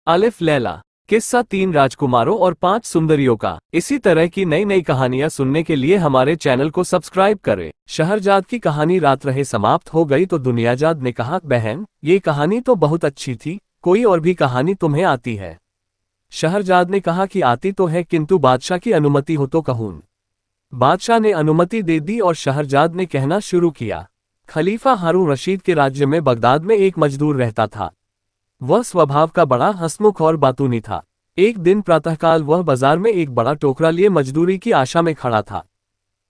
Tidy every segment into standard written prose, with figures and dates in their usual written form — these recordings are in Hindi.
अलिफ लैला। किस्सा 3 राजकुमारों और 5 सुंदरियों का। इसी तरह की नई नई कहानियां सुनने के लिए हमारे चैनल को सब्सक्राइब करें। शहरजाद की कहानी रात रहे समाप्त हो गई तो दुनियाजाद ने कहा, बहन ये कहानी तो बहुत अच्छी थी, कोई और भी कहानी तुम्हें आती है? शहरजाद ने कहा कि आती तो है, किंतु बादशाह की अनुमति हो तो कहूँ। बादशाह ने अनुमति दे दी और शहरजाद ने कहना शुरू किया। खलीफा हारून रशीद के राज्य में बगदाद में एक मजदूर रहता था। वह स्वभाव का बड़ा हंसमुख और बातूनी था। एक दिन प्रातःकाल वह बाजार में एक बड़ा टोकरा लिए मजदूरी की आशा में खड़ा था।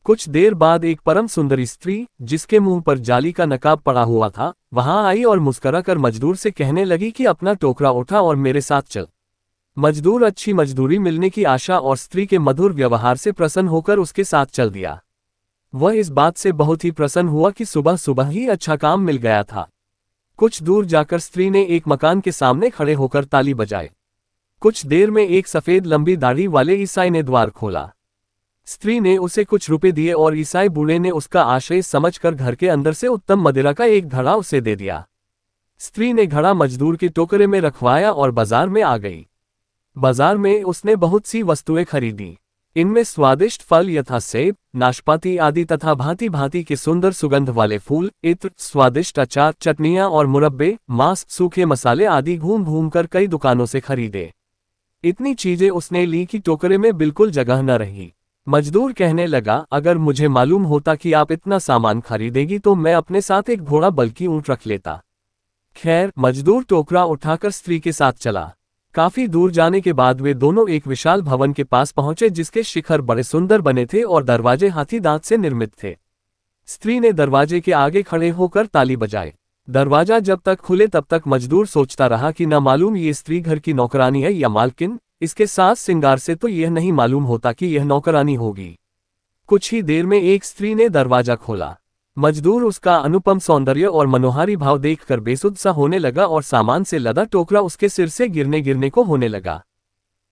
कुछ देर बाद एक परम सुंदरी स्त्री, जिसके मुंह पर जाली का नकाब पड़ा हुआ था, वहां आई और मुस्कुरा कर मजदूर से कहने लगी कि अपना टोकरा उठा और मेरे साथ चल। मजदूर अच्छी मजदूरी मिलने की आशा और स्त्री के मधुर व्यवहार से प्रसन्न होकर उसके साथ चल दिया। वह इस बात से बहुत ही प्रसन्न हुआ कि सुबह सुबह ही अच्छा काम मिल गया था। कुछ दूर जाकर स्त्री ने एक मकान के सामने खड़े होकर ताली बजाई। कुछ देर में एक सफेद लंबी दाढ़ी वाले ईसाई ने द्वार खोला। स्त्री ने उसे कुछ रुपए दिए और ईसाई बूढ़े ने उसका आश्रय समझकर घर के अंदर से उत्तम मदिरा का एक घड़ा उसे दे दिया। स्त्री ने घड़ा मजदूर के टोकरे में रखवाया और बाजार में आ गई। बाजार में उसने बहुत सी वस्तुएं खरीदी। इनमें स्वादिष्ट फल यथा सेब, नाशपाती आदि तथा भांति भांति के सुंदर सुगंध वाले फूल, इत्र, स्वादिष्ट अचार, चटनियां और मुरब्बे, मांस, सूखे मसाले आदि घूम घूम कर कई दुकानों से खरीदे। इतनी चीजें उसने ली कि टोकरे में बिल्कुल जगह न रही। मजदूर कहने लगा, अगर मुझे मालूम होता कि आप इतना सामान खरीदेगी तो मैं अपने साथ एक घोड़ा बल्कि ऊंट रख लेता। खैर, मजदूर टोकरा उठाकर स्त्री के साथ चला। काफी दूर जाने के बाद वे दोनों एक विशाल भवन के पास पहुंचे, जिसके शिखर बड़े सुंदर बने थे और दरवाजे हाथी दांत से निर्मित थे। स्त्री ने दरवाजे के आगे खड़े होकर ताली बजाई। दरवाजा जब तक खुले तब तक मजदूर सोचता रहा कि न मालूम ये स्त्री घर की नौकरानी है या मालकिन, इसके सास सिंगार से तो यह नहीं मालूम होता कि यह नौकरानी होगी। कुछ ही देर में एक स्त्री ने दरवाजा खोला। मजदूर उसका अनुपम सौंदर्य और मनोहारी भाव देखकर बेसुध सा होने लगा और सामान से लदा टोकरा उसके सिर से गिरने गिरने को होने लगा।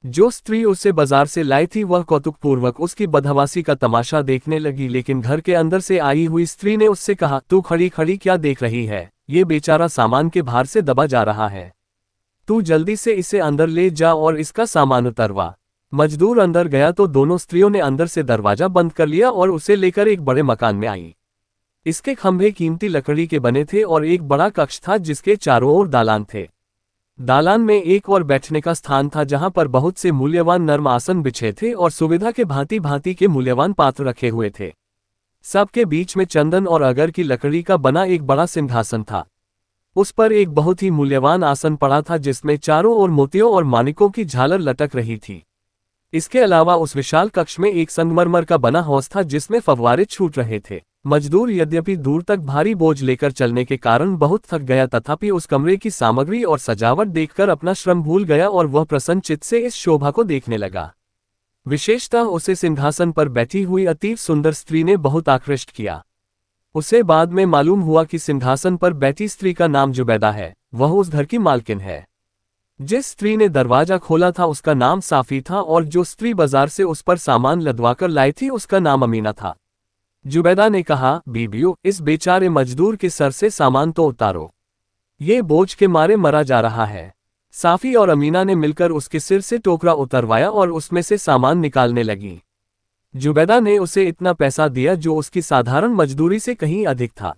जो स्त्री उसे बाजार से लाई थी वह कौतुकपूर्वक उसकी बदहवासी का तमाशा देखने लगी, लेकिन घर के अंदर से आई हुई स्त्री ने उससे कहा, तू खड़ी खड़ी क्या देख रही है? ये बेचारा सामान के भार से दबा जा रहा है। तू जल्दी से इसे अंदर ले जा और इसका सामान उतरवा। मजदूर अंदर गया तो दोनों स्त्रियों ने अंदर से दरवाजा बंद कर लिया और उसे लेकर एक बड़े मकान में आई। इसके खंभे कीमती लकड़ी के बने थे और एक बड़ा कक्ष था जिसके चारों ओर दालान थे। दालान में एक और बैठने का स्थान था जहां पर बहुत से मूल्यवान नर्म आसन बिछे थे और सुविधा के भांति भांति के मूल्यवान पात्र रखे हुए थे। सबके बीच में चंदन और अगर की लकड़ी का बना एक बड़ा सिंहासन था। उस पर एक बहुत ही मूल्यवान आसन पड़ा था जिसमें चारों ओर मोतियों और माणिकों की झालर लटक रही थी। इसके अलावा उस विशाल कक्ष में एक संगमरमर का बना हौज था जिसमें फव्वारे छूट रहे थे। मजदूर यद्यपि दूर तक भारी बोझ लेकर चलने के कारण बहुत थक गया, तथापि उस कमरे की सामग्री और सजावट देखकर अपना श्रम भूल गया और वह प्रसन्न चित्त से इस शोभा को देखने लगा। विशेषतः उसे सिंहासन पर बैठी हुई अतीव सुंदर स्त्री ने बहुत आकृष्ट किया। उसे बाद में मालूम हुआ कि सिंहासन पर बैठी स्त्री का नाम जुबैदा है, वह उस घर की मालकिन है। जिस स्त्री ने दरवाजा खोला था उसका नाम साफी था और जो स्त्री बाजार से उस पर सामान लदवाकर लाई थी उसका नाम अमीना था। जुबैदा ने कहा, बीबियों, इस बेचारे मजदूर के सर से सामान तो उतारो, ये बोझ के मारे मरा जा रहा है। साफी और अमीना ने मिलकर उसके सिर से टोकरा उतरवाया और उसमें से सामान निकालने लगी। जुबैदा ने उसे इतना पैसा दिया जो उसकी साधारण मजदूरी से कहीं अधिक था।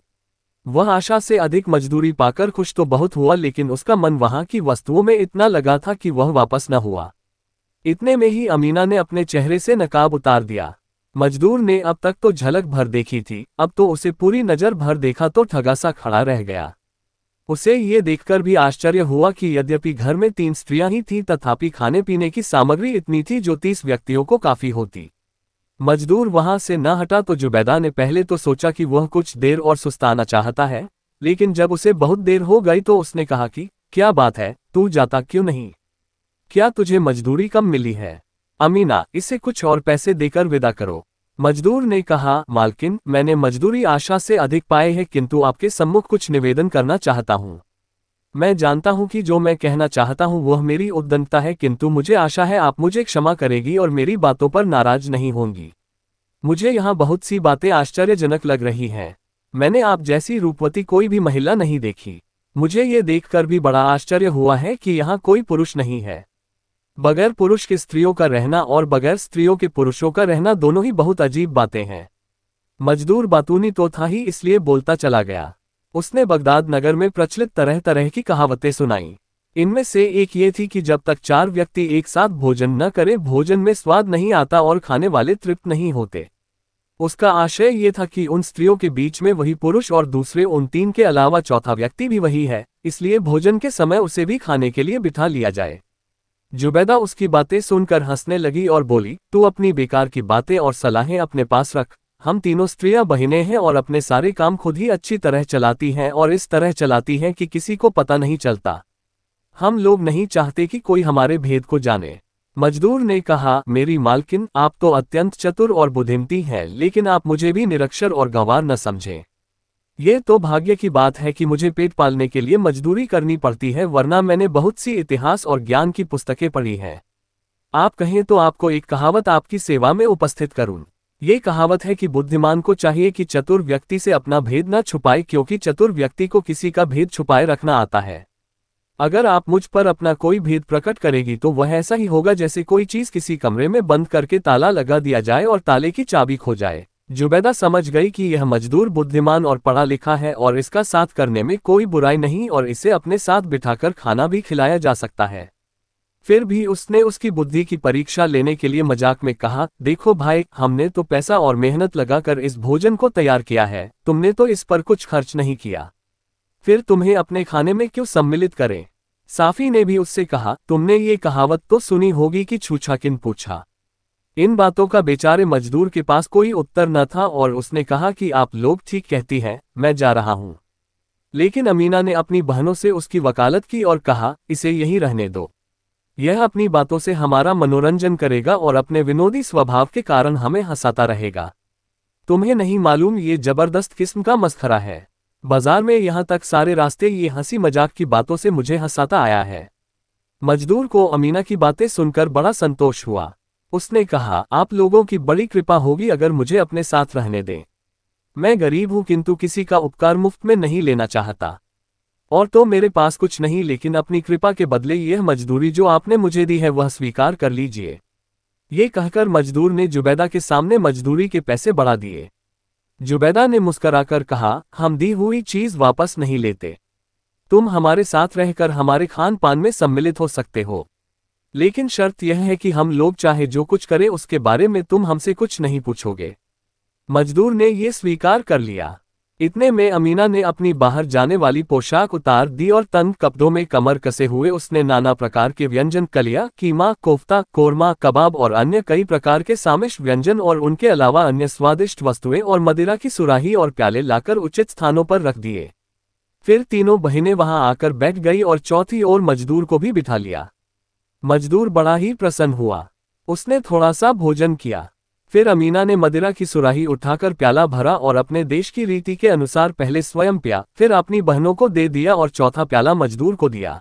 वह आशा से अधिक मजदूरी पाकर खुश तो बहुत हुआ, लेकिन उसका मन वहां की वस्तुओं में इतना लगा था कि वह वापस न हुआ। इतने में ही अमीना ने अपने चेहरे से नकाब उतार दिया। मजदूर ने अब तक तो झलक भर देखी थी, अब तो उसे पूरी नजर भर देखा तो ठगा सा खड़ा रह गया। उसे ये देखकर भी आश्चर्य हुआ कि यद्यपि घर में 3 स्त्रियां ही थीं, तथापि खाने पीने की सामग्री इतनी थी जो 30 व्यक्तियों को काफी होती। मजदूर वहां से न हटा तो जुबैदा ने पहले तो सोचा कि वह कुछ देर और सुस्ताना चाहता है, लेकिन जब उसे बहुत देर हो गई तो उसने कहा कि क्या बात है, तू जाता क्यों नहीं? क्या तुझे मजदूरी कम मिली है? अमीना, इसे कुछ और पैसे देकर विदा करो। मजदूर ने कहा, मालकिन, मैंने मजदूरी आशा से अधिक पाए है, किंतु आपके सम्मुख कुछ निवेदन करना चाहता हूँ। मैं जानता हूँ कि जो मैं कहना चाहता हूँ वह मेरी उद्दंडता है, किंतु मुझे आशा है आप मुझे क्षमा करेगी और मेरी बातों पर नाराज नहीं होंगी। मुझे यहाँ बहुत सी बातें आश्चर्यजनक लग रही हैं। मैंने आप जैसी रूपवती कोई भी महिला नहीं देखी। मुझे ये देखकर भी बड़ा आश्चर्य हुआ है कि यहाँ कोई पुरुष नहीं है। बगैर पुरुष के स्त्रियों का रहना और बगैर स्त्रियों के पुरुषों का रहना दोनों ही बहुत अजीब बातें हैं। मजदूर बातूनी तो था ही, इसलिए बोलता चला गया। उसने बगदाद नगर में प्रचलित तरह तरह की कहावतें सुनाई। इनमें से एक ये थी कि जब तक 4 व्यक्ति एक साथ भोजन न करें भोजन में स्वाद नहीं आता और खाने वाले तृप्त नहीं होते। उसका आशय ये था कि उन स्त्रियों के बीच में वही पुरुष और दूसरे उन 3 के अलावा चौथा व्यक्ति भी वही है, इसलिए भोजन के समय उसे भी खाने के लिए बिठा लिया जाए। जुबैदा उसकी बातें सुनकर हंसने लगी और बोली, तू अपनी बेकार की बातें और सलाहें अपने पास रख। हम तीनों स्त्रियां बहिनें हैं और अपने सारे काम खुद ही अच्छी तरह चलाती हैं और इस तरह चलाती हैं कि किसी को पता नहीं चलता। हम लोग नहीं चाहते कि कोई हमारे भेद को जाने। मजदूर ने कहा, मेरी मालकिन, आप तो अत्यंत चतुर और बुद्धिमती हैं, लेकिन आप मुझे भी निरक्षर और गंवार न समझें। ये तो भाग्य की बात है कि मुझे पेट पालने के लिए मजदूरी करनी पड़ती है, वरना मैंने बहुत सी इतिहास और ज्ञान की पुस्तकें पढ़ी हैं। आप कहें तो आपको एक कहावत आपकी सेवा में उपस्थित करूं। ये कहावत है कि बुद्धिमान को चाहिए कि चतुर व्यक्ति से अपना भेद न छुपाए, क्योंकि चतुर व्यक्ति को किसी का भेद छुपाए रखना आता है। अगर आप मुझ पर अपना कोई भेद प्रकट करेगी तो वह ऐसा ही होगा जैसे कोई चीज किसी कमरे में बंद करके ताला लगा दिया जाए और ताले की चाबी खो जाए। जुबैदा समझ गई कि यह मजदूर बुद्धिमान और पढ़ा लिखा है और इसका साथ करने में कोई बुराई नहीं और इसे अपने साथ बिठाकर खाना भी खिलाया जा सकता है। फिर भी उसने उसकी बुद्धि की परीक्षा लेने के लिए मजाक में कहा, देखो भाई, हमने तो पैसा और मेहनत लगाकर इस भोजन को तैयार किया है, तुमने तो इस पर कुछ खर्च नहीं किया, फिर तुम्हें अपने खाने में क्यों सम्मिलित करें। साफी ने भी उससे कहा, तुमने ये कहावत तो सुनी होगी कि छूछा किन पूछा। इन बातों का बेचारे मजदूर के पास कोई उत्तर न था और उसने कहा कि आप लोग ठीक कहती हैं, मैं जा रहा हूं। लेकिन अमीना ने अपनी बहनों से उसकी वकालत की और कहा, इसे यहीं रहने दो। यह अपनी बातों से हमारा मनोरंजन करेगा और अपने विनोदी स्वभाव के कारण हमें हंसाता रहेगा। तुम्हें नहीं मालूम ये जबरदस्त किस्म का मस्खरा है। बाजार में यहाँ तक सारे रास्ते ये हंसी मजाक की बातों से मुझे हंसाता आया है। मजदूर को अमीना की बातें सुनकर बड़ा संतोष हुआ। उसने कहा, आप लोगों की बड़ी कृपा होगी अगर मुझे अपने साथ रहने दें। मैं गरीब हूं किंतु किसी का उपकार मुफ्त में नहीं लेना चाहता। और तो मेरे पास कुछ नहीं, लेकिन अपनी कृपा के बदले यह मजदूरी जो आपने मुझे दी है वह स्वीकार कर लीजिए। ये कहकर मजदूर ने जुबैदा के सामने मजदूरी के पैसे बढ़ा दिए। जुबैदा ने मुस्कराकर कहा, हम दी हुई चीज वापस नहीं लेते। तुम हमारे साथ रहकर हमारे खान पान में सम्मिलित हो सकते हो, लेकिन शर्त यह है कि हम लोग चाहे जो कुछ करें उसके बारे में तुम हमसे कुछ नहीं पूछोगे। मजदूर ने ये स्वीकार कर लिया। इतने में अमीना ने अपनी बाहर जाने वाली पोशाक उतार दी और तंग कपड़ों में कमर कसे हुए उसने नाना प्रकार के व्यंजन, कलिया, कीमा, कोफ्ता, कोरमा, कबाब और अन्य कई प्रकार के सामिश व्यंजन और उनके अलावा अन्य स्वादिष्ट वस्तुएं और मदिरा की सुराही और प्याले लाकर उचित स्थानों पर रख दिए। फिर तीनों बहिनें वहां आकर बैठ गई और चौथी ओर मजदूर को भी बिठा लिया। मजदूर बड़ा ही प्रसन्न हुआ। उसने थोड़ा सा भोजन किया। फिर अमीना ने मदिरा की सुराही उठाकर प्याला भरा और अपने देश की रीति के अनुसार पहले स्वयं पिया, फिर अपनी बहनों को दे दिया और चौथा प्याला मजदूर को दिया।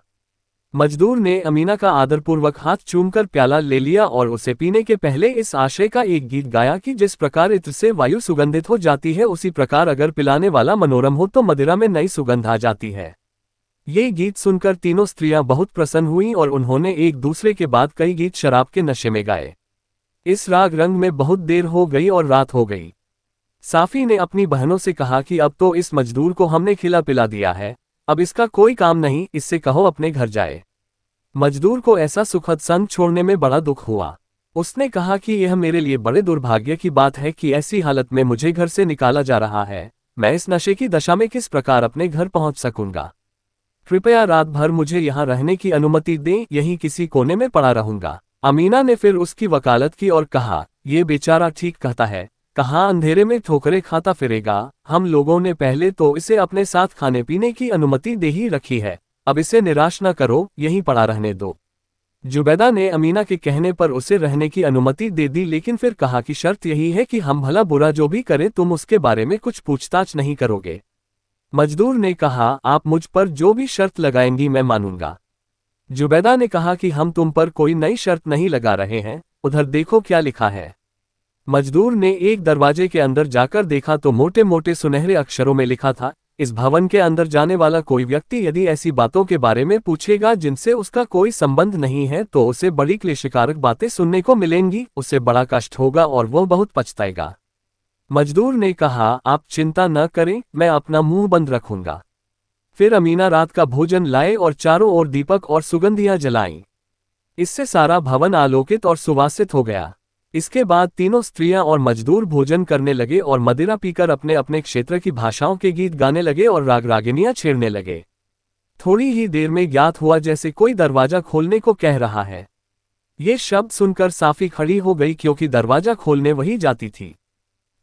मजदूर ने अमीना का आदरपूर्वक हाथ चूमकर प्याला ले लिया और उसे पीने के पहले इस आशय का एक गीत गाया कि जिस प्रकार इत्र से वायु सुगंधित हो जाती है उसी प्रकार अगर पिलाने वाला मनोरम हो तो मदिरा में नई सुगंध आ जाती है। ये गीत सुनकर तीनों स्त्रियां बहुत प्रसन्न हुईं और उन्होंने एक दूसरे के बाद कई गीत शराब के नशे में गाए। इस राग रंग में बहुत देर हो गई और रात हो गई। साफी ने अपनी बहनों से कहा कि अब तो इस मजदूर को हमने खिला पिला दिया है, अब इसका कोई काम नहीं, इससे कहो अपने घर जाए। मजदूर को ऐसा सुखद संग छोड़ने में बड़ा दुख हुआ। उसने कहा कि यह मेरे लिए बड़े दुर्भाग्य की बात है कि ऐसी हालत में मुझे घर से निकाला जा रहा है। मैं इस नशे की दशा में किस प्रकार अपने घर पहुंच सकूंगा। कृपया रात भर मुझे यहाँ रहने की अनुमति दें, यहीं किसी कोने में पड़ा रहूंगा। अमीना ने फिर उसकी वकालत की और कहा, ये बेचारा ठीक कहता है, कहाँ अंधेरे में ठोकरें खाता फिरेगा। हम लोगों ने पहले तो इसे अपने साथ खाने पीने की अनुमति दे ही रखी है, अब इसे निराश न करो, यहीं पड़ा रहने दो। जुबैदा ने अमीना के कहने पर उसे रहने की अनुमति दे दी, लेकिन फिर कहा कि शर्त यही है कि हम भला बुरा जो भी करें तुम उसके बारे में कुछ पूछताछ नहीं करोगे। मजदूर ने कहा, आप मुझ पर जो भी शर्त लगाएंगी मैं मानूंगा। जुबैदा ने कहा कि हम तुम पर कोई नई शर्त नहीं लगा रहे हैं, उधर देखो क्या लिखा है। मजदूर ने एक दरवाजे के अंदर जाकर देखा तो मोटे मोटे सुनहरे अक्षरों में लिखा था, इस भवन के अंदर जाने वाला कोई व्यक्ति यदि ऐसी बातों के बारे में पूछेगा जिनसे उसका कोई संबंध नहीं है तो उसे बड़ी क्लेशकारक बातें सुनने को मिलेंगी, उसे बड़ा कष्ट होगा और वह बहुत पछताएगा। मजदूर ने कहा, आप चिंता न करें, मैं अपना मुंह बंद रखूंगा। फिर अमीना रात का भोजन लाए और चारों ओर दीपक और सुगंधियां जलाईं। इससे सारा भवन आलोकित और सुवासित हो गया। इसके बाद तीनों स्त्रियां और मजदूर भोजन करने लगे और मदिरा पीकर अपने अपने क्षेत्र की भाषाओं के गीत गाने लगे और राग रागिनियां छेड़ने लगे। थोड़ी ही देर में ज्ञात हुआ जैसे कोई दरवाजा खोलने को कह रहा है। ये शब्द सुनकर साफी खड़ी हो गई क्योंकि दरवाजा खोलने वही जाती थी।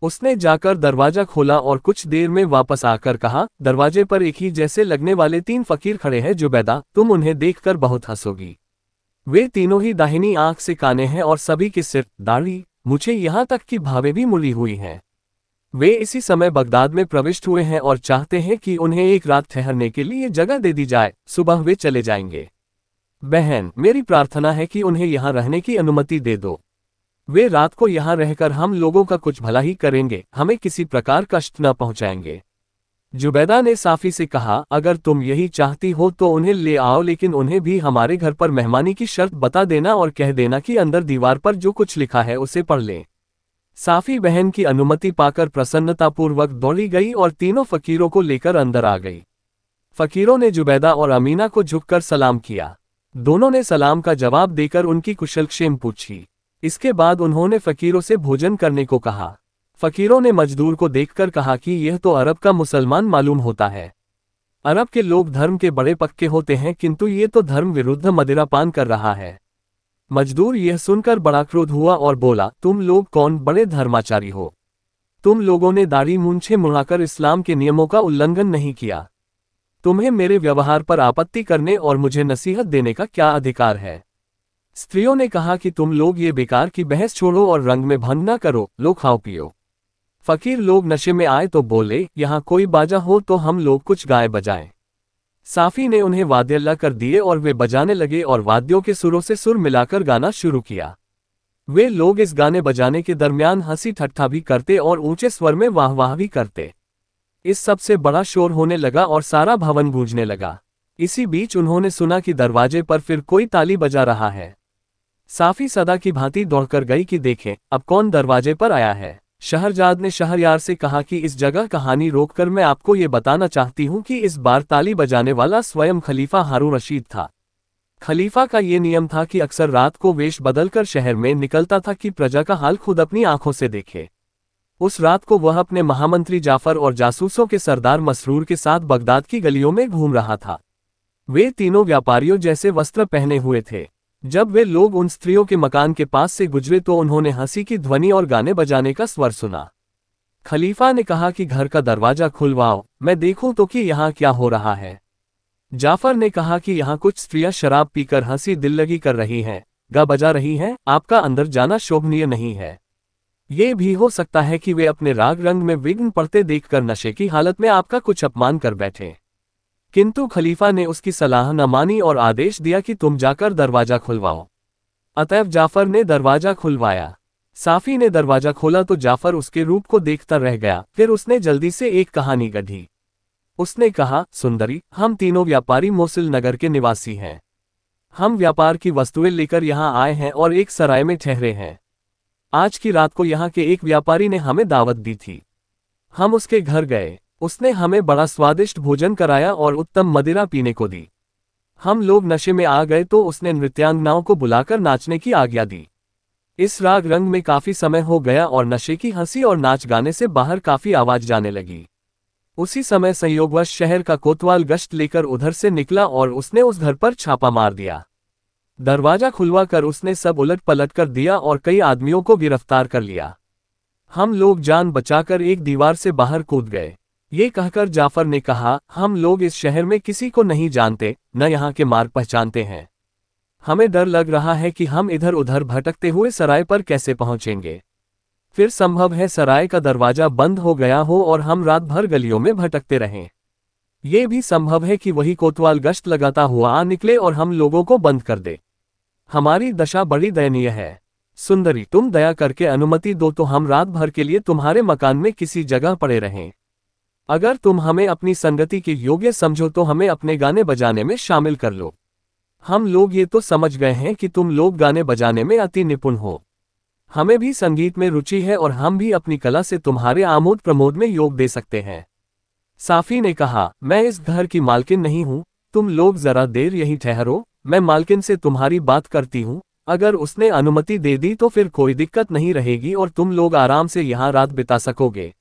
उसने जाकर दरवाजा खोला और कुछ देर में वापस आकर कहा, दरवाजे पर एक ही जैसे लगने वाले 3 फकीर खड़े हैं जुबैदा, तुम उन्हें देखकर बहुत हंसोगी। वे तीनों ही दाहिनी आंख से काने हैं और सभी के सिर, दाढ़ी, मुझे यहाँ तक कि भावें भी मुड़ी हुई हैं। वे इसी समय बगदाद में प्रविष्ट हुए हैं और चाहते हैं कि उन्हें एक रात ठहरने के लिए जगह दे दी जाए, सुबह वे चले जाएंगे। बहन, मेरी प्रार्थना है कि उन्हें यहाँ रहने की अनुमति दे दो। वे रात को यहाँ रहकर हम लोगों का कुछ भला ही करेंगे, हमें किसी प्रकार कष्ट न पहुँचाएंगे। जुबैदा ने साफी से कहा, अगर तुम यही चाहती हो तो उन्हें ले आओ, लेकिन उन्हें भी हमारे घर पर मेहमानी की शर्त बता देना और कह देना कि अंदर दीवार पर जो कुछ लिखा है उसे पढ़ लें। साफी बहन की अनुमति पाकर प्रसन्नतापूर्वक दौड़ी गई और तीनों फकीरों को लेकर अंदर आ गई। फकीरों ने जुबैदा और अमीना को झुककर सलाम किया। दोनों ने सलाम का जवाब देकर उनकी कुशलक्षेम पूछी। इसके बाद उन्होंने फकीरों से भोजन करने को कहा। फकीरों ने मजदूर को देखकर कहा कि यह तो अरब का मुसलमान मालूम होता है। अरब के लोग धर्म के बड़े पक्के होते हैं, किंतु ये तो धर्म विरुद्ध मदिरा पान कर रहा है। मजदूर यह सुनकर बड़ा क्रोध हुआ और बोला, तुम लोग कौन बड़े धर्माचारी हो? तुम लोगों ने दाढ़ी मूंछें मुड़ाकर इस्लाम के नियमों का उल्लंघन नहीं किया। तुम्हें मेरे व्यवहार पर आपत्ति करने और मुझे नसीहत देने का क्या अधिकार है? स्त्रियों ने कहा कि तुम लोग ये बेकार की बहस छोड़ो और रंग में भंग न करो, लो खाओ पियो। फकीर लोग नशे में आए तो बोले, यहाँ कोई बाजा हो तो हम लोग कुछ गाए बजाएं। साफी ने उन्हें वाद्य ला कर दिए और वे बजाने लगे और वाद्यों के सुरों से सुर मिलाकर गाना शुरू किया। वे लोग इस गाने बजाने के दरमियान हंसी ठट्ठा भी करते और ऊंचे स्वर में वाह वाह भी करते। इस सब से बड़ा शोर होने लगा और सारा भवन गूंजने लगा। इसी बीच उन्होंने सुना कि दरवाजे पर फिर कोई ताली बजा रहा है। साफी सदा की भांति दौड़कर गई कि देखें अब कौन दरवाजे पर आया है। शहरजाद ने शहरयार से कहा कि इस जगह कहानी रोककर मैं आपको ये बताना चाहती हूँ कि इस बार ताली बजाने वाला स्वयं खलीफा हारून रशीद था। खलीफा का ये नियम था कि अक्सर रात को वेश बदलकर शहर में निकलता था कि प्रजा का हाल खुद अपनी आंखों से देखे। उस रात को वह अपने महामंत्री जाफर और जासूसों के सरदार मसरूर के साथ बगदाद की गलियों में घूम रहा था। वे तीनों व्यापारियों जैसे वस्त्र पहने हुए थे। जब वे लोग उन स्त्रियों के मकान के पास से गुजरे तो उन्होंने हंसी की ध्वनि और गाने बजाने का स्वर सुना। खलीफा ने कहा कि घर का दरवाजा खुलवाओ, मैं देखूं तो कि यहाँ क्या हो रहा है। जाफर ने कहा कि यहाँ कुछ स्त्रियां शराब पीकर हंसी दिल्लगी कर रही हैं, गा बजा रही हैं, आपका अंदर जाना शोभनीय नहीं है। ये भी हो सकता है कि वे अपने राग रंग में विघ्न पड़ते देखकर नशे की हालत में आपका कुछ अपमान कर बैठे। किंतु खलीफा ने उसकी सलाह न मानी और आदेश दिया कि तुम जाकर दरवाजा खुलवाओ। अतएव जाफर ने दरवाजा खुलवाया। साफी ने दरवाजा खोला तो जाफर उसके रूप को देखता रह गया। फिर उसने जल्दी से एक कहानी गढ़ी। उसने कहा, सुंदरी, हम तीनों व्यापारी मोसिल नगर के निवासी हैं। हम व्यापार की वस्तुएं लेकर यहाँ आए हैं और एक सराय में ठहरे हैं। आज की रात को यहाँ के एक व्यापारी ने हमें दावत दी थी। हम उसके घर गए। उसने हमें बड़ा स्वादिष्ट भोजन कराया और उत्तम मदिरा पीने को दी। हम लोग नशे में आ गए तो उसने नृत्यांगनाओं को बुलाकर नाचने की आज्ञा दी। इस राग रंग में काफी समय हो गया और नशे की हंसी और नाच गाने से बाहर काफी आवाज जाने लगी। उसी समय संयोगवश शहर का कोतवाल गश्त लेकर उधर से निकला और उसने उस घर पर छापा मार दिया। दरवाजा खुलवा कर उसने सब उलट पलट कर दिया और कई आदमियों को गिरफ्तार कर लिया। हम लोग जान बचाकर एक दीवार से बाहर कूद गए। ये कहकर जाफर ने कहा, हम लोग इस शहर में किसी को नहीं जानते, न यहाँ के मार्ग पहचानते हैं। हमें डर लग रहा है कि हम इधर उधर भटकते हुए सराय पर कैसे पहुंचेंगे। फिर संभव है सराय का दरवाजा बंद हो गया हो और हम रात भर गलियों में भटकते रहें। ये भी संभव है कि वही कोतवाल गश्त लगाता हुआ आ निकले और हम लोगों को बंद कर दे। हमारी दशा बड़ी दयनीय है। सुंदरी, तुम दया करके अनुमति दो तो हम रात भर के लिए तुम्हारे मकान में किसी जगह पड़े रहें। अगर तुम हमें अपनी संगति के योग्य समझो तो हमें अपने गाने बजाने में शामिल कर लो। हम लोग ये तो समझ गए हैं कि तुम लोग गाने बजाने में अति निपुण हो। हमें भी संगीत में रुचि है और हम भी अपनी कला से तुम्हारे आमोद प्रमोद में योग दे सकते हैं। साफी ने कहा, मैं इस घर की मालकिन नहीं हूँ, तुम लोग जरा देर यहीं ठहरो, मैं मालकिन से तुम्हारी बात करती हूँ। अगर उसने अनुमति दे दी तो फिर कोई दिक्कत नहीं रहेगी और तुम लोग आराम से यहाँ रात बिता सकोगे।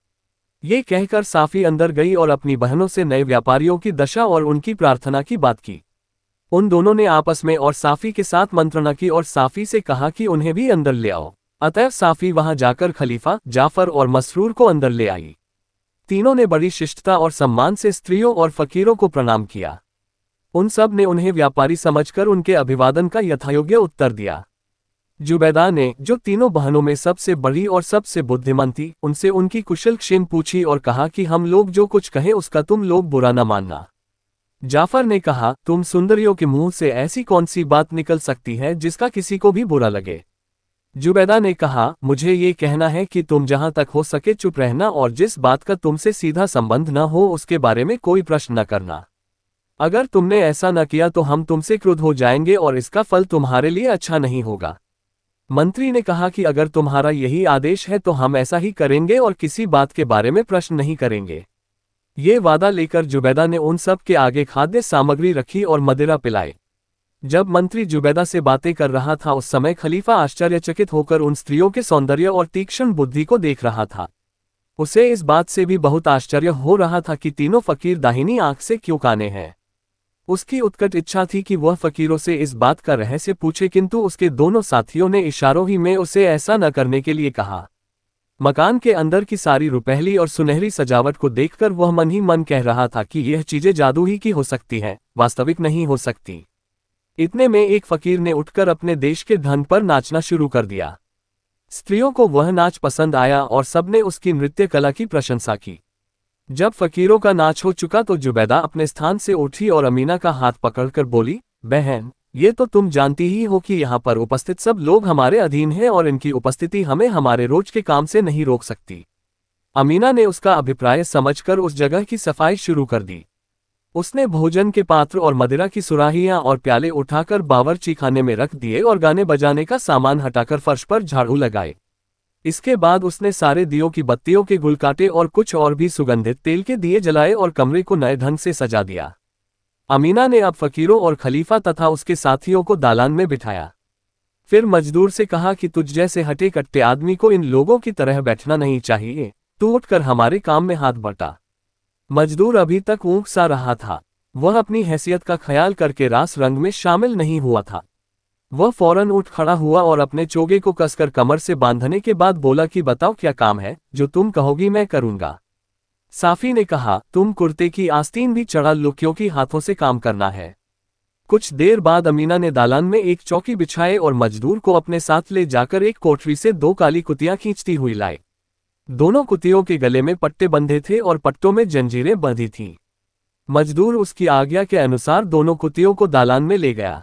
ये कहकर साफी अंदर गई और अपनी बहनों से नए व्यापारियों की दशा और उनकी प्रार्थना की बात की। उन दोनों ने आपस में और साफी के साथ मंत्रणा की और साफी से कहा कि उन्हें भी अंदर ले आओ। अतः साफी वहां जाकर खलीफा, जाफर और मसरूर को अंदर ले आई। तीनों ने बड़ी शिष्टता और सम्मान से स्त्रियों और फकीरों को प्रणाम किया। उन सब ने उन्हें व्यापारी समझकर उनके अभिवादन का यथायोग्य उत्तर दिया। जुबैदा ने, जो तीनों बहनों में सबसे बड़ी और सबसे बुद्धिमान थी, उनसे उनकी कुशल क्षेम पूछी और कहा कि हम लोग जो कुछ कहें उसका तुम लोग बुरा न मानना। जाफर ने कहा, तुम सुंदरियों के मुंह से ऐसी कौन सी बात निकल सकती है जिसका किसी को भी बुरा लगे। जुबैदा ने कहा, मुझे ये कहना है कि तुम जहां तक हो सके चुप रहना और जिस बात का तुमसे सीधा संबंध न हो उसके बारे में कोई प्रश्न न करना। अगर तुमने ऐसा न किया तो हम तुमसे क्रुद्ध हो जाएंगे और इसका फल तुम्हारे लिए अच्छा नहीं होगा। मंत्री ने कहा कि अगर तुम्हारा यही आदेश है तो हम ऐसा ही करेंगे और किसी बात के बारे में प्रश्न नहीं करेंगे। ये वादा लेकर जुबैदा ने उन सब के आगे खाद्य सामग्री रखी और मदिरा पिलाई। जब मंत्री जुबैदा से बातें कर रहा था उस समय खलीफा आश्चर्यचकित होकर उन स्त्रियों के सौंदर्य और तीक्ष्ण बुद्धि को देख रहा था। उसे इस बात से भी बहुत आश्चर्य हो रहा था कि तीनों फकीर दाहिनी आंख से क्यों काने हैं। उसकी उत्कट इच्छा थी कि वह फकीरों से इस बात का रहस्य पूछे, किंतु उसके दोनों साथियों ने इशारों ही में उसे ऐसा न करने के लिए कहा। मकान के अंदर की सारी रुपहली और सुनहरी सजावट को देखकर वह मन ही मन कह रहा था कि यह चीजें जादू ही की हो सकती हैं, वास्तविक नहीं हो सकती। इतने में एक फकीर ने उठकर अपने देश के धन पर नाचना शुरू कर दिया। स्त्रियों को वह नाच पसंद आया और सबने उसकी नृत्य कला की प्रशंसा की। जब फकीरों का नाच हो चुका तो जुबैदा अपने स्थान से उठी और अमीना का हाथ पकड़कर बोली, बहन, ये तो तुम जानती ही हो कि यहाँ पर उपस्थित सब लोग हमारे अधीन हैं और इनकी उपस्थिति हमें हमारे रोज के काम से नहीं रोक सकती। अमीना ने उसका अभिप्राय समझकर उस जगह की सफाई शुरू कर दी। उसने भोजन के पात्र और मदिरा की सुराहियां और प्याले उठाकर बावर्ची खाने में रख दिए और गाने बजाने का सामान हटाकर फर्श पर झाड़ू लगाए। इसके बाद उसने सारे दियों की बत्तियों के गुल काटे और कुछ और भी सुगंधित तेल के दिए जलाए और कमरे को नए ढंग से सजा दिया। अमीना ने अब फकीरों और खलीफा तथा उसके साथियों को दालान में बिठाया। फिर मजदूर से कहा कि तुझ जैसे हटे कट्टे आदमी को इन लोगों की तरह बैठना नहीं चाहिए, तू उठकर हमारे काम में हाथ बटा। मजदूर अभी तक ऊँघ सा रहा था। वह अपनी हैसियत का ख्याल करके रास रंग में शामिल नहीं हुआ था। वह फौरन उठ खड़ा हुआ और अपने चोगे को कसकर कमर से बांधने के बाद बोला कि बताओ क्या काम है, जो तुम कहोगी मैं करूंगा। साफी ने कहा, तुम कुर्ते की आस्तीन भी चढ़ा लो क्योंकि हाथों से काम करना है। कुछ देर बाद अमीना ने दालान में एक चौकी बिछाए और मजदूर को अपने साथ ले जाकर एक कोठरी से 2 काली कुतियां खींचती हुई लाए। दोनों कुतियों के गले में पट्टे बंधे थे और पट्टों में जंजीरें बंधी थीं। मजदूर उसकी आज्ञा के अनुसार दोनों कुतियों को दालान में ले गया।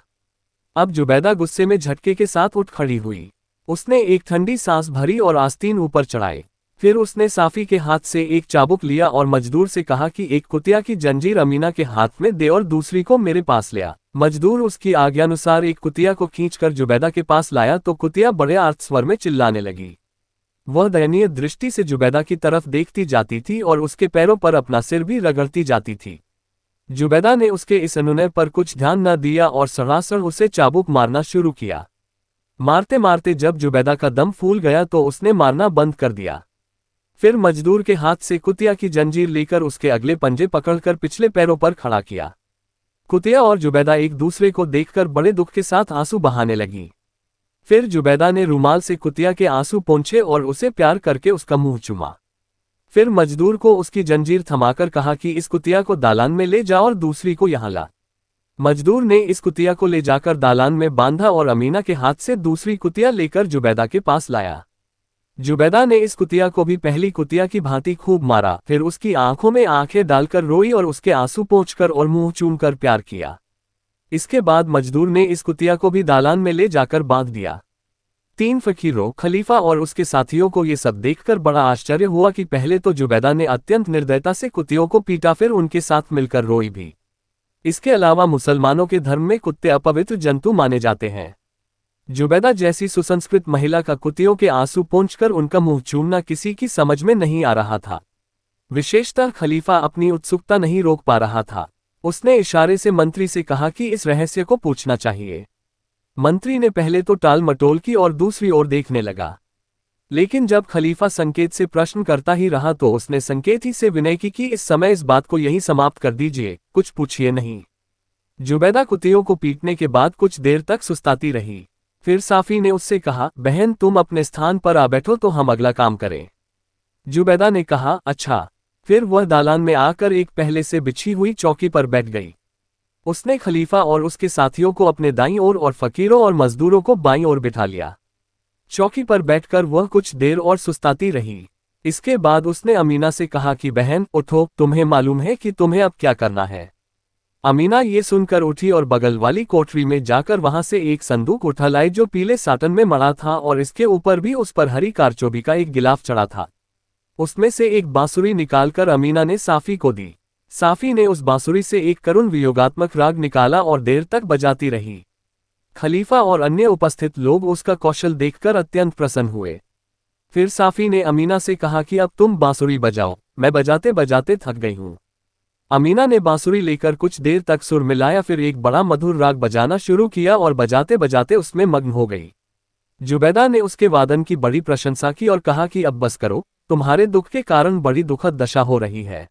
अब जुबैदा गुस्से में झटके के साथ उठ खड़ी हुई। उसने एक ठंडी सांस भरी और आस्तीन ऊपर चढ़ाए। फिर उसने साफी के हाथ से एक चाबुक लिया और मजदूर से कहा कि एक कुतिया की जंजीर अमीना के हाथ में दे और दूसरी को मेरे पास ले आ। मजदूर उसकी आज्ञानुसार एक कुतिया को खींचकर जुबैदा के पास लाया तो कुतिया बड़े आर्त स्वर में चिल्लाने लगी। वह दयनीय दृष्टि से जुबैदा की तरफ देखती जाती थी और उसके पैरों पर अपना सिर भी रगड़ती जाती थी। जुबैदा ने उसके इस अनुनय पर कुछ ध्यान न दिया और सरासर उसे चाबुक मारना शुरू किया। मारते मारते जब जुबैदा का दम फूल गया तो उसने मारना बंद कर दिया। फिर मजदूर के हाथ से कुतिया की जंजीर लेकर उसके अगले पंजे पकड़कर पिछले पैरों पर खड़ा किया। कुतिया और जुबैदा एक दूसरे को देखकर बड़े दुख के साथ आंसू बहाने लगी। फिर जुबैदा ने रुमाल से कुतिया के आंसू पोंछे और उसे प्यार करके उसका मुंह चूमा। फिर मजदूर को उसकी जंजीर थमाकर कहा कि इस कुतिया को दालान में ले जा और दूसरी को यहाँ ला। मजदूर ने इस कुतिया को ले जाकर दालान में बांधा और अमीना के हाथ से दूसरी कुतिया लेकर जुबैदा के पास लाया। जुबैदा ने इस कुतिया को भी पहली कुतिया की भांति खूब मारा, फिर उसकी आंखों में आंखें डालकर रोई और उसके आंसू पोंछकर और मुंह चूमकर प्यार किया। इसके बाद मजदूर ने इस कुतिया को भी दालान में ले जाकर बांध दिया। तीन फकीरों, खलीफा और उसके साथियों को ये सब देखकर बड़ा आश्चर्य हुआ कि पहले तो जुबैदा ने अत्यंत निर्दयता से कुत्तियों को पीटा, फिर उनके साथ मिलकर रोई भी। इसके अलावा मुसलमानों के धर्म में कुत्ते अपवित्र जंतु माने जाते हैं। जुबैदा जैसी सुसंस्कृत महिला का कुत्तियों के आंसू पोंछकर उनका मुंह चूमना किसी की समझ में नहीं आ रहा था। विशेषतः खलीफा अपनी उत्सुकता नहीं रोक पा रहा था। उसने इशारे से मंत्री से कहा कि इस रहस्य को पूछना चाहिए। मंत्री ने पहले तो टाल मटोल की और दूसरी ओर देखने लगा, लेकिन जब खलीफा संकेत से प्रश्न करता ही रहा तो उसने संकेत ही से विनय की कि इस समय इस बात को यहीं समाप्त कर दीजिए, कुछ पूछिए नहीं। जुबैदा कुत्तियों को पीटने के बाद कुछ देर तक सुस्ताती रही। फिर साफी ने उससे कहा, बहन तुम अपने स्थान पर आ बैठो तो हम अगला काम करें। जुबैदा ने कहा, अच्छा। फिर वह दालान में आकर एक पहले से बिछी हुई चौकी पर बैठ गई। उसने खलीफा और उसके साथियों को अपने दाईं ओर और फकीरों और मजदूरों को बाईं ओर बिठा लिया। चौकी पर बैठकर वह कुछ देर और सुस्ताती रही। इसके बाद उसने अमीना से कहा कि बहन उठो, तुम्हें मालूम है कि तुम्हें अब क्या करना है। अमीना ये सुनकर उठी और बगल वाली कोठरी में जाकर वहां से एक संदूक उठा लाई जो पीले साटन में मड़ा था और इसके ऊपर भी उस पर हरी कारचोबी का एक गिलाफ चढ़ा था। उसमें से एक बांसुरी निकालकर अमीना ने साफी को दी। साफी ने उस बांसुरी से एक करुण वियोगात्मक राग निकाला और देर तक बजाती रही। खलीफा और अन्य उपस्थित लोग उसका कौशल देखकर अत्यंत प्रसन्न हुए। फिर साफी ने अमीना से कहा कि अब तुम बांसुरी बजाओ, मैं बजाते बजाते थक गई हूं। अमीना ने बांसुरी लेकर कुछ देर तक सुर मिलाया, फिर एक बड़ा मधुर राग बजाना शुरू किया और बजाते बजाते उसमें मग्न हो गई। जुबैदा ने उसके वादन की बड़ी प्रशंसा की और कहा कि अब बस करो, तुम्हारे दुख के कारण बड़ी दुखद दशा हो रही है।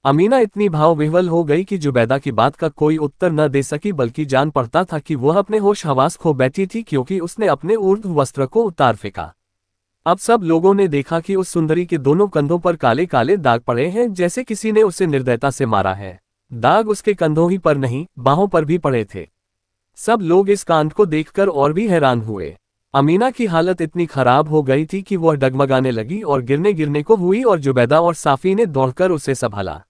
अमीना इतनी भाव विह्वल हो गई कि जुबैदा की बात का कोई उत्तर न दे सकी, बल्कि जान पड़ता था कि वह अपने होश हवास खो बैठी थी, क्योंकि उसने अपने ऊर्ध्व वस्त्र को उतार फेंका। अब सब लोगों ने देखा कि उस सुंदरी के दोनों कंधों पर काले काले दाग पड़े हैं, जैसे किसी ने उसे निर्दयता से मारा है। दाग उसके कंधों ही पर नहीं, बाहों पर भी पड़े थे। सब लोग इस कांड को देखकर और भी हैरान हुए। अमीना की हालत इतनी खराब हो गई थी कि वह डगमगाने लगी और गिरने गिरने को हुई और जुबैदा और साफी ने दौड़कर उसे संभाला।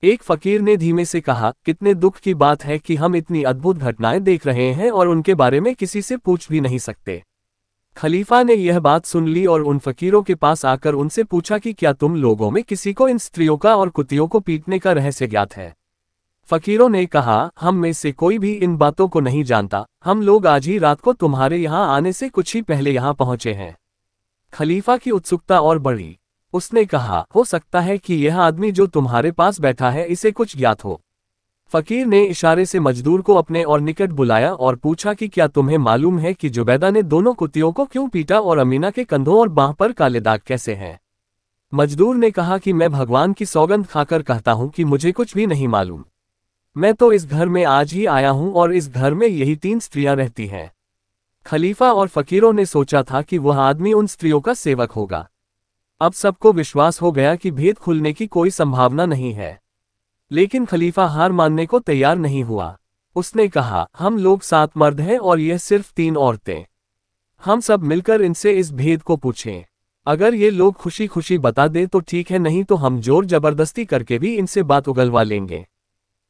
एक फकीर ने धीमे से कहा, कितने दुख की बात है कि हम इतनी अद्भुत घटनाएं देख रहे हैं और उनके बारे में किसी से पूछ भी नहीं सकते। खलीफा ने यह बात सुन ली और उन फकीरों के पास आकर उनसे पूछा कि क्या तुम लोगों में किसी को इन स्त्रियों का और कुत्तियों को पीटने का रहस्य ज्ञात है। फकीरों ने कहा, हम में से कोई भी इन बातों को नहीं जानता, हम लोग आज ही रात को तुम्हारे यहाँ आने से कुछ ही पहले यहाँ पहुंचे हैं। खलीफा की उत्सुकता और बढ़ी। उसने कहा, हो सकता है कि यह आदमी जो तुम्हारे पास बैठा है इसे कुछ ज्ञात हो। फकीर ने इशारे से मजदूर को अपने और निकट बुलाया और पूछा कि क्या तुम्हें मालूम है कि जुबैदा ने दोनों कुत्तियों को क्यों पीटा और अमीना के कंधों और बाह पर काले दाग कैसे हैं। मजदूर ने कहा कि मैं भगवान की सौगंध खाकर कहता हूं कि मुझे कुछ भी नहीं मालूम। मैं तो इस घर में आज ही आया हूं और इस घर में यही 3 स्त्रियां रहती हैं। खलीफा और फकीरों ने सोचा था कि वह आदमी उन स्त्रियों का सेवक होगा। अब सबको विश्वास हो गया कि भेद खुलने की कोई संभावना नहीं है, लेकिन खलीफा हार मानने को तैयार नहीं हुआ। उसने कहा, हम लोग 7 मर्द हैं और यह सिर्फ 3 औरतें। हम सब मिलकर इनसे इस भेद को पूछें। अगर ये लोग खुशी खुशी बता दे तो ठीक है, नहीं तो हम जोर जबरदस्ती करके भी इनसे बात उगलवा लेंगे।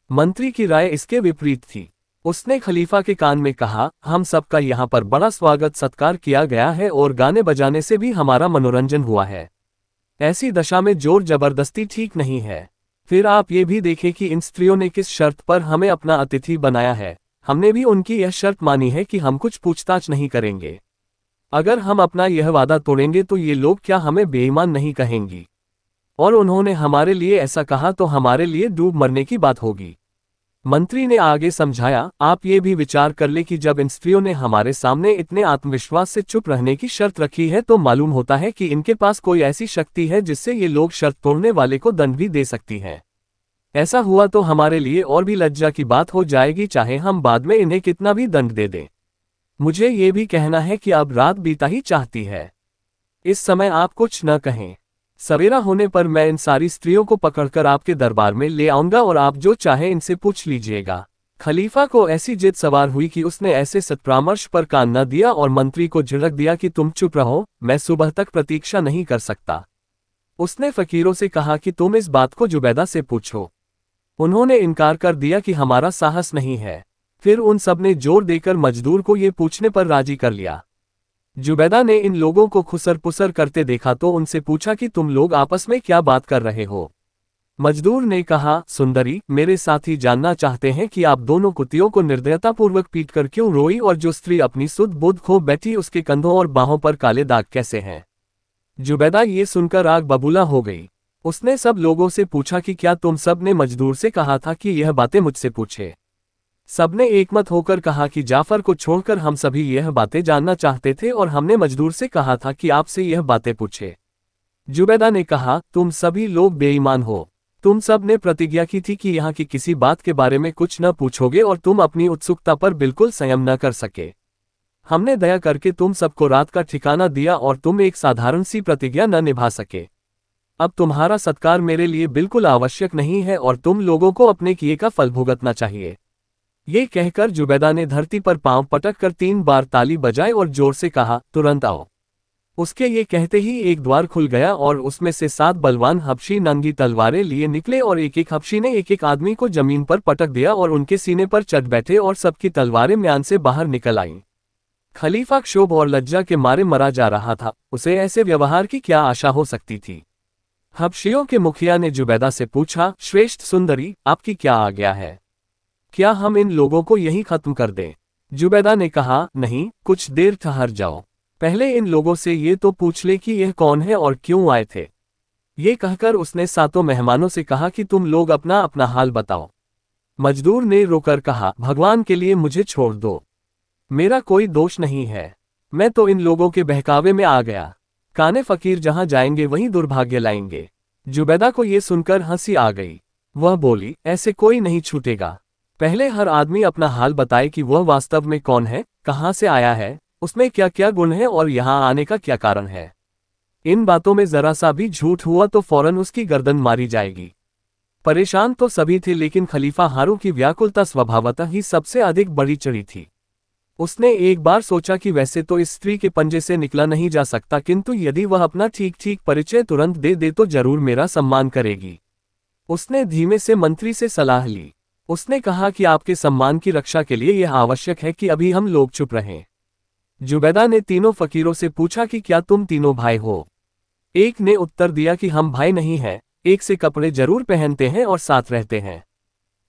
मंत्री की राय इसके विपरीत थी। उसने खलीफा के कान में कहा, हम सबका यहाँ पर बड़ा स्वागत सत्कार किया गया है और गाने बजाने से भी हमारा मनोरंजन हुआ है। ऐसी दशा में जोर जबरदस्ती ठीक नहीं है। फिर आप ये भी देखें कि इन स्त्रियों ने किस शर्त पर हमें अपना अतिथि बनाया है। हमने भी उनकी यह शर्त मानी है कि हम कुछ पूछताछ नहीं करेंगे। अगर हम अपना यह वादा तोड़ेंगे तो ये लोग क्या हमें बेईमान नहीं कहेंगी? और उन्होंने हमारे लिए ऐसा कहा तो हमारे लिए डूब मरने की बात होगी। मंत्री ने आगे समझाया, आप ये भी विचार कर ले कि जब इन स्त्रियों ने हमारे सामने इतने आत्मविश्वास से चुप रहने की शर्त रखी है तो मालूम होता है कि इनके पास कोई ऐसी शक्ति है जिससे ये लोग शर्त तोड़ने वाले को दंड भी दे सकती हैं। ऐसा हुआ तो हमारे लिए और भी लज्जा की बात हो जाएगी, चाहे हम बाद में इन्हें कितना भी दंड दे दें। मुझे ये भी कहना है कि अब रात बीता ही चाहती है। इस समय आप कुछ न कहें। सवेरा होने पर मैं इन सारी स्त्रियों को पकड़कर आपके दरबार में ले आऊंगा और आप जो चाहे इनसे पूछ लीजिएगा। खलीफा को ऐसी जिद सवार हुई कि उसने ऐसे सत्परामर्श पर कान न दिया और मंत्री को झिड़क दिया कि तुम चुप रहो, मैं सुबह तक प्रतीक्षा नहीं कर सकता। उसने फकीरों से कहा कि तुम इस बात को जुबैदा से पूछो। उन्होंने इनकार कर दिया कि हमारा साहस नहीं है। फिर उन सब ने जोर देकर मजदूर को ये पूछने पर राजी कर लिया। जुबैदा ने इन लोगों को खुसर पुसर करते देखा तो उनसे पूछा कि तुम लोग आपस में क्या बात कर रहे हो। मजदूर ने कहा, सुंदरी, मेरे साथी जानना चाहते हैं कि आप दोनों कुतियों को निर्दयतापूर्वक पीटकर क्यों रोई और जो स्त्री अपनी सुध बुध खो बैठी उसके कंधों और बाहों पर काले दाग कैसे हैं। जुबैदा ये सुनकर आग बबूला हो गई। उसने सब लोगों से पूछा कि क्या तुम सब ने मजदूर से कहा था कि यह बातें मुझसे पूछे। सबने एकमत होकर कहा कि जाफर को छोड़कर हम सभी यह बातें जानना चाहते थे और हमने मजदूर से कहा था कि आपसे यह बातें पूछे। जुबैदा ने कहा, तुम सभी लोग बेईमान हो। तुम सब ने प्रतिज्ञा की थी कि यहाँ की किसी बात के बारे में कुछ न पूछोगे और तुम अपनी उत्सुकता पर बिल्कुल संयम न कर सके। हमने दया करके तुम सबको रात का ठिकाना दिया और तुम एक साधारण सी प्रतिज्ञा न निभा सके। अब तुम्हारा सत्कार मेरे लिए बिल्कुल आवश्यक नहीं है और तुम लोगों को अपने किए का फल भुगतना चाहिए। ये कहकर जुबैदा ने धरती पर पांव पटक कर 3 बार ताली बजाई और जोर से कहा, तुरंत आओ। उसके ये कहते ही एक द्वार खुल गया और उसमें से 7 बलवान हबशी नंगी तलवारें लिए निकले और एक एक हबशी ने एक एक आदमी को जमीन पर पटक दिया और उनके सीने पर चढ़ बैठे और सबकी तलवारें म्यान से बाहर निकल आईं। खलीफा क्षोभ और लज्जा के मारे मरा जा रहा था, उसे ऐसे व्यवहार की क्या आशा हो सकती थी। हबशियों के मुखिया ने जुबैदा से पूछा, श्रेष्ठ सुंदरी, आपकी क्या आज्ञा है? क्या हम इन लोगों को यहीं खत्म कर दें? जुबैदा ने कहा, नहीं, कुछ देर ठहर जाओ। पहले इन लोगों से ये तो पूछ ले कि यह कौन है और क्यों आए थे। ये कहकर उसने 7 मेहमानों से कहा कि तुम लोग अपना अपना हाल बताओ। मजदूर ने रोकर कहा, भगवान के लिए मुझे छोड़ दो, मेरा कोई दोष नहीं है। मैं तो इन लोगों के बहकावे में आ गया। काने फकीर जहां जाएंगे वहीं दुर्भाग्य लाएंगे। जुबैदा को ये सुनकर हंसी आ गई। वह बोली, ऐसे कोई नहीं छूटेगा। पहले हर आदमी अपना हाल बताए कि वह वास्तव में कौन है, कहां से आया है, उसमें क्या क्या गुण है और यहां आने का क्या कारण है। इन बातों में जरा सा भी झूठ हुआ तो फौरन उसकी गर्दन मारी जाएगी। परेशान तो सभी थे लेकिन खलीफा हारून की व्याकुलता स्वभावतः ही सबसे अधिक बढ़ी चढ़ी थी। उसने एक बार सोचा कि वैसे तो इस स्त्री के पंजे से निकला नहीं जा सकता, किंतु यदि वह अपना ठीक ठीक परिचय तुरंत दे दे तो जरूर मेरा सम्मान करेगी। उसने धीमे से मंत्री से सलाह ली। उसने कहा कि आपके सम्मान की रक्षा के लिए यह आवश्यक है कि अभी हम लोग चुप रहें। जुबैदा ने तीनों फकीरों से पूछा कि क्या तुम तीनों भाई हो? एक ने उत्तर दिया कि हम भाई नहीं हैं, एक से कपड़े जरूर पहनते हैं और साथ रहते हैं।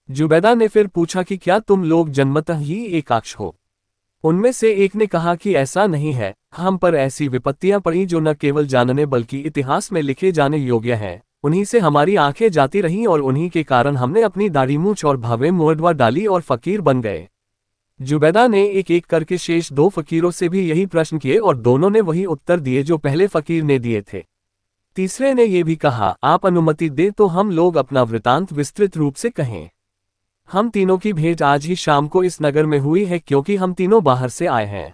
जुबैदा ने फिर पूछा कि क्या तुम लोग जन्मतः ही एकाक्ष हो? उनमें से एक ने कहा कि ऐसा नहीं है, हम पर ऐसी विपत्तियां पड़ी जो न केवल जानने बल्कि इतिहास में लिखे जाने योग्य हैं। उन्हीं से हमारी आंखें जाती रहीं और उन्हीं के कारण हमने अपनी दाढ़ी मूंछ और भव्य मुहड्डा डाली और फकीर बन गए। जुबैदा ने एक एक करके शेष 2 फकीरों से भी यही प्रश्न किए और दोनों ने वही उत्तर दिए जो पहले फकीर ने दिए थे। तीसरे ने यह भी कहा, आप अनुमति दे तो हम लोग अपना वृतांत विस्तृत रूप से कहें। हम तीनों की भेंट आज ही शाम को इस नगर में हुई है क्योंकि हम तीनों बाहर से आए हैं।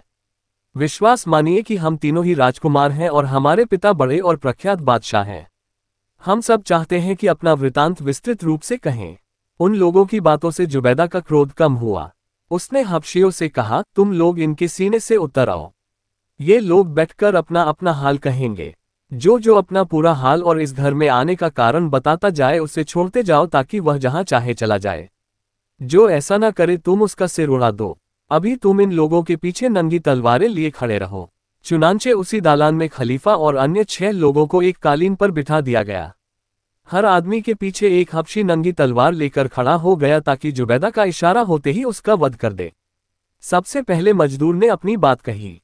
विश्वास मानिए कि हम तीनों ही राजकुमार हैं और हमारे पिता बड़े और प्रख्यात बादशाह हैं। हम सब चाहते हैं कि अपना वृतांत विस्तृत रूप से कहें। उन लोगों की बातों से जुबैदा का क्रोध कम हुआ। उसने हबशियों से कहा, तुम लोग इनके सीने से उतर आओ। ये लोग बैठकर अपना अपना हाल कहेंगे। जो जो अपना पूरा हाल और इस घर में आने का कारण बताता जाए उसे छोड़ते जाओ ताकि वह जहां चाहे चला जाए। जो ऐसा ना करे तुम उसका सिर उड़ा दो। अभी तुम इन लोगों के पीछे नंगी तलवारें लिए खड़े रहो। चुनांचे उसी दालान में खलीफा और अन्य 6 लोगों को एक कालीन पर बिठा दिया गया। हर आदमी के पीछे एक हबशी नंगी तलवार लेकर खड़ा हो गया ताकि जुबैदा का इशारा होते ही उसका वध कर दे। सबसे पहले मजदूर ने अपनी बात कही।